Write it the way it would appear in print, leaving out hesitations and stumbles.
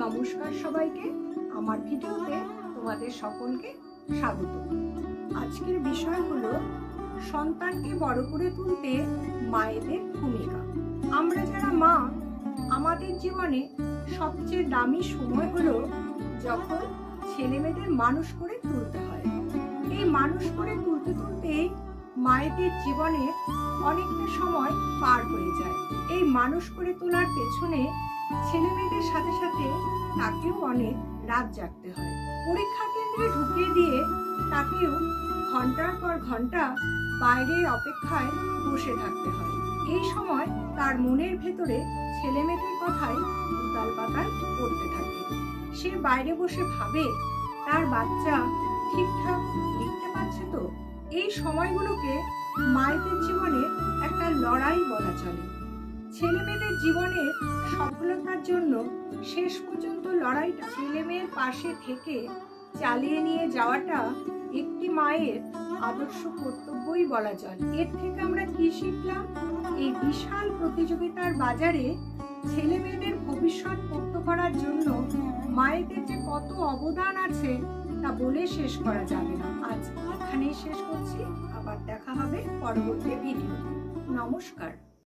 নমস্কার সবাইকে, আমার ভিডিওতে তোমাদের সকলকে স্বাগত। আজকের বিষয় হলো সন্তানকে বড় করে তুলতে মায়েদের ভূমিকা। আমরা যারা মা, আমাদের জীবনে সবচেয়ে দামি সময় হলো যখন ছেলেমেয়েদের মানুষ করে তুলতে হয়। এই মানুষ করে তুলতে তুলতে মায়েদের জীবনে অনেকটা সময় পার হয়ে যায়। এই মানুষ করে তোলার পেছনে ছেলে মেয়েদের সাথে সাথে তাকেও অনেক রাত জাগতে হয়। পরীক্ষা কেন্দ্রে ঢুকিয়ে দিয়ে তাকেও ঘন্টার পর ঘন্টা বাইরে অপেক্ষায় বসে থাকতে হয়। এই সময় তার মনের ভেতরে ছেলে মেয়েদের কথাই উতাল পাতাল করতে থাকে। সে বাইরে বসে ভাবে তার বাচ্চা ঠিকঠাক লিখতে পারছে তো। এই সময়গুলোকে মায়েদের জীবনে একটা লড়াই বলা চলে। ছেলে মেয়েদের জীবনের সফলতার জন্য শেষ পর্যন্ত লড়াইটা ছেলে মেয়ের পাশে থেকে চালিয়ে নিয়ে যাওয়াটা একটি মায়ের আদর্শ কর্তব্যই বলা চলে। এর থেকে আমরা কি শিখলাম? এই বিশাল প্রতিযোগিতার বাজারে ছেলে মেয়েদের ভবিষ্যৎ পোক্ত করার জন্য মায়েদের যে কত অবদান আছে তা বলে শেষ করা যাবে না। আজ এখানেই শেষ করছি, আবার দেখা হবে পরবর্তী ভিডিওতে। নমস্কার।